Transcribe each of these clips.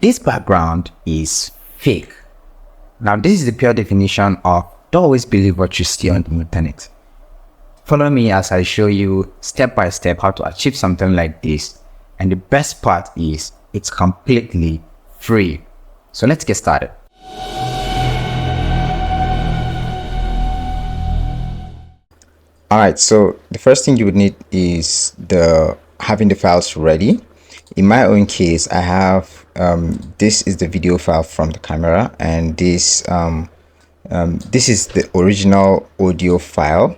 This background is fake. Now, this is the pure definition of don't always believe what you see on the internet. Follow me as I show you step by step how to achieve something like this. And the best part is it's completely free. So let's get started. Alright, so the first thing you would need is having the files ready. In my own case, I have this is the video file from the camera, and this is the original audio file,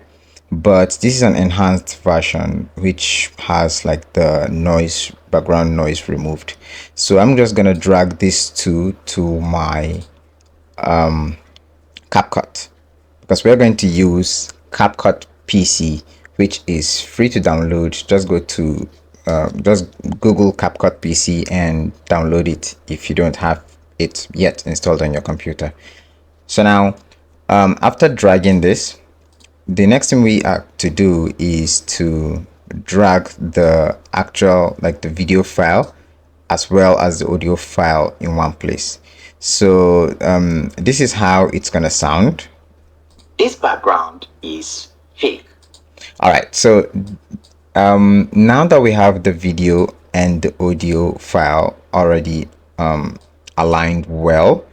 but this is an enhanced version which has like the background noise removed. So I'm just gonna drag this to my Capcut, because we're going to use Capcut PC, which is free to download. Just Google Capcut PC and download it if you don't have it yet installed on your computer. So now after dragging this, the next thing we have to do is to drag the actual the video file as well as the audio file in one place. So this is how it's gonna sound. This background is fake. All right, so now that we have the video and the audio file already aligned well,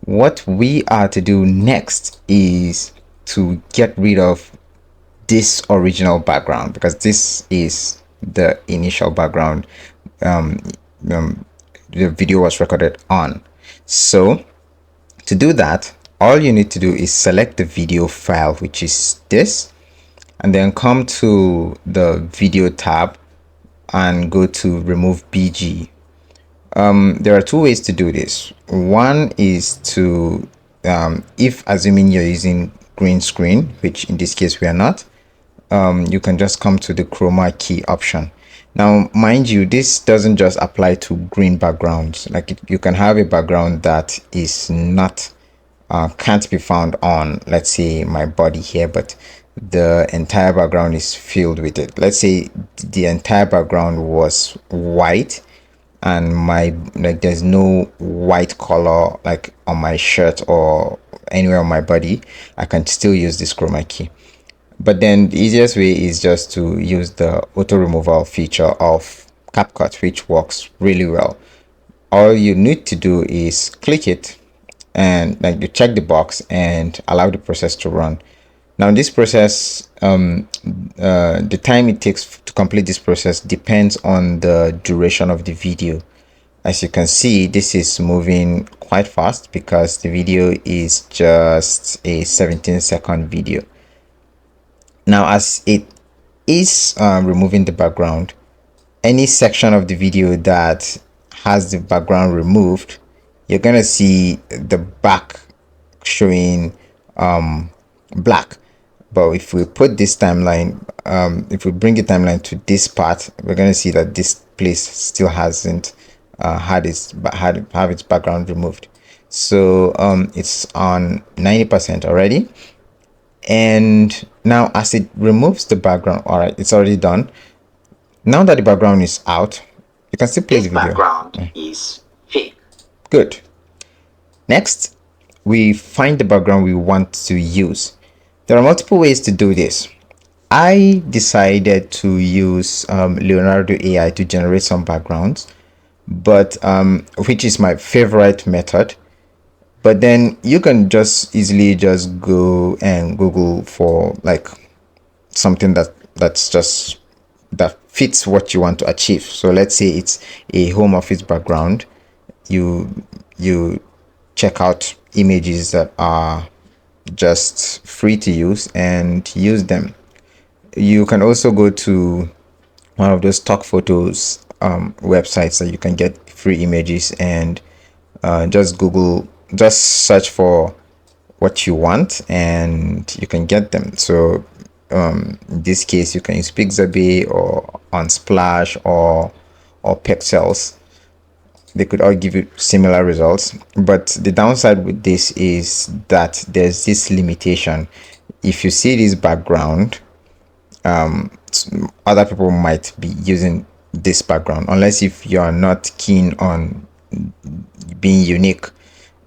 what we are to do next is to get rid of this original background, because this is the initial background the video was recorded on. So to do that, all you need to do is select the video file, which is this, and then come to the video tab and go to remove BG. There are two ways to do this. One is to if assuming you're using green screen, which in this case we are not, you can just come to the chroma key option. Now mind you, this doesn't just apply to green backgrounds. You can have a background that is not can't be found on, let's say, my body here, but the entire background is filled with it. Let's say the entire background was white and there's no white color on my shirt or anywhere on my body. I can still use this chroma key. But then the easiest way is just to use the auto removal feature of Capcut, which works really well. All you need to do is click it and you check the box and allow the process to run. Now this process, the time it takes to complete this process depends on the duration of the video. As you can see, this is moving quite fast because the video is just a 17-second video. Now as it is removing the background, any section of the video that has the background removed, you're gonna see the back showing black. But if we put this timeline, if we bring the timeline to this part, we're going to see that this place still hasn't have its background removed. So it's on 90% already. And now as it removes the background, all right, it's already done. Now that the background is out, you can still play the video. Background is fake. Good. Next, we find the background we want to use. There are multiple ways to do this. I decided to use Leonardo AI to generate some backgrounds, but which is my favorite method. But then you can just easily just go and Google for something that fits what you want to achieve. So let's say it's a home office background. You check out images that are just free to use and use them. You can also go to one of those stock photos websites that you can get free images and just search for what you want and you can get them. So in this case you can use Pixabay or Unsplash or Pexels. They could all give you similar results, but the downside with this is that there's this limitation. If you see this background, other people might be using this background, unless if you are not keen on being unique.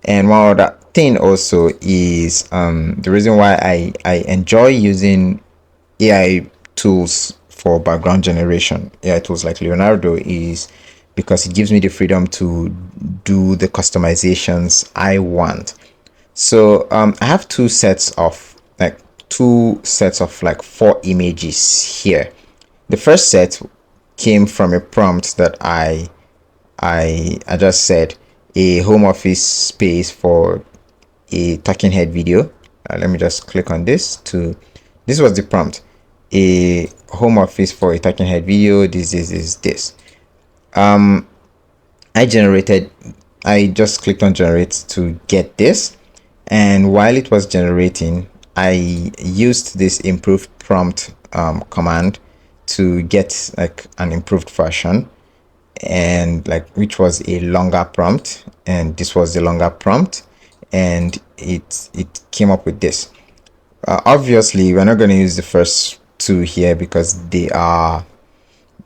And one other thing also is the reason why I enjoy using AI tools for background generation, AI tools like Leonardo, is because it gives me the freedom to do the customizations I want. So I have two sets of like 4 images here. The first set came from a prompt that I just said, a home office space for a talking head video. Let me just click on this was the prompt, a home office for a talking head video. This I generated, I just clicked on generate to get this, and while it was generating, I used this improved prompt command to get like an improved version, and like which was a longer prompt, and this was the longer prompt, and it came up with this. Obviously we're not going to use the first two here because they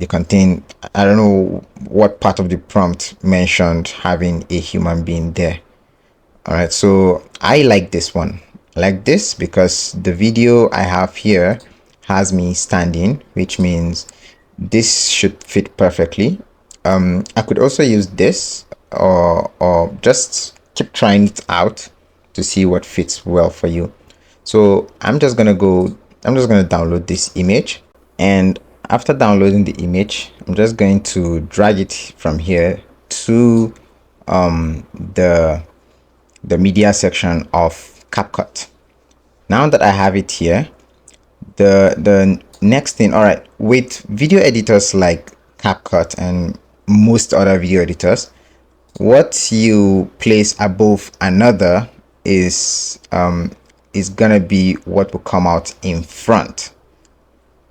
contain, I don't know what part of the prompt mentioned having a human being there. All right, so I like this one. I like this because the video I have here has me standing, which means this should fit perfectly. I could also use this, or just keep trying it out to see what fits well for you. So I'm just gonna download this image, and after downloading the image, I'm just going to drag it from here to the media section of Capcut. Now that I have it here, the next thing, all right, with video editors like Capcut and most other video editors, what you place above another is gonna be what will come out in front.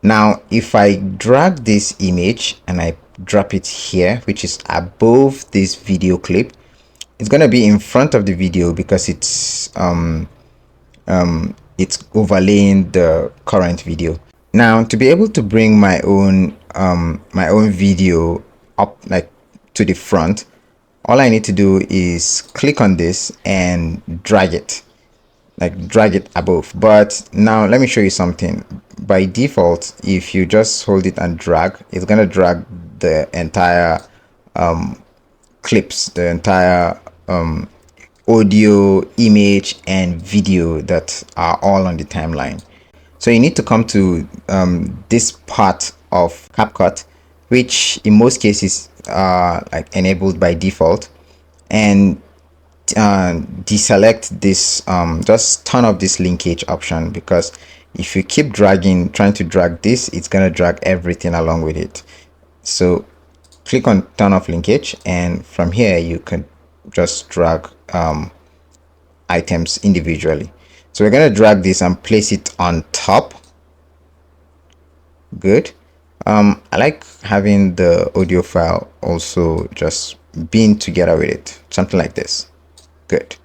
Now if I drag this image and I drop it here, which is above this video clip, it's gonna be in front of the video because it's overlaying the current video. Now to be able to bring my own video up like to the front, all I need to do is click on this and drag it above. But now let me show you something. By default, if you just hold it and drag, it's gonna drag the entire clips, the entire audio, image, and video that are all on the timeline. So you need to come to this part of Capcut, which in most cases are like enabled by default, and deselect this, just turn off this linkage option, because if you keep trying to drag this, it's gonna drag everything along with it. So click on turn off linkage, and from here you can just drag items individually. So we're going to drag this and place it on top. Good. I like having the audio file also just being together with it, something like this. Good.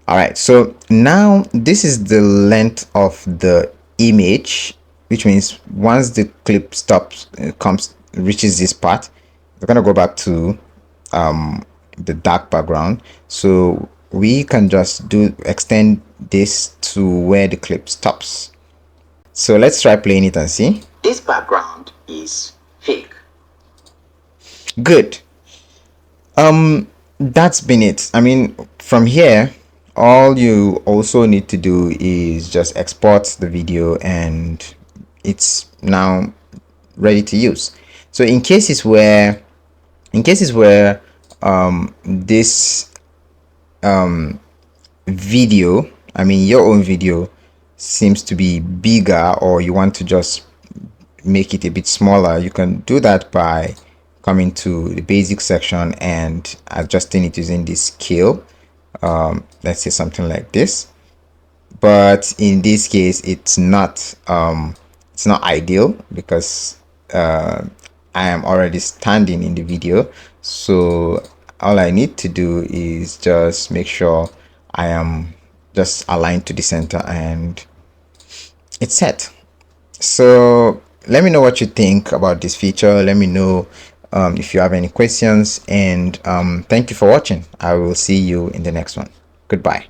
All right, so now this is the length of the image, which means once the clip stops, reaches this part, we're going to go back to the dark background, so we can just extend this to where the clip stops. So let's try playing it and see. This background is fake. Good. That's been it. I mean, from here, all you also need to do is just export the video and it's now ready to use. So in cases where this video, I mean your own video, seems to be bigger, or you want to just make it a bit smaller, you can do that by coming to the basic section and adjusting it using this scale. Let's say something like this, but in this case it's not ideal because I am already standing in the video. So all I need to do is just make sure I am just aligned to the center and it's set. So let me know what you think about this feature. Let me know if you have any questions. And thank you for watching. I will see you in the next one. Goodbye.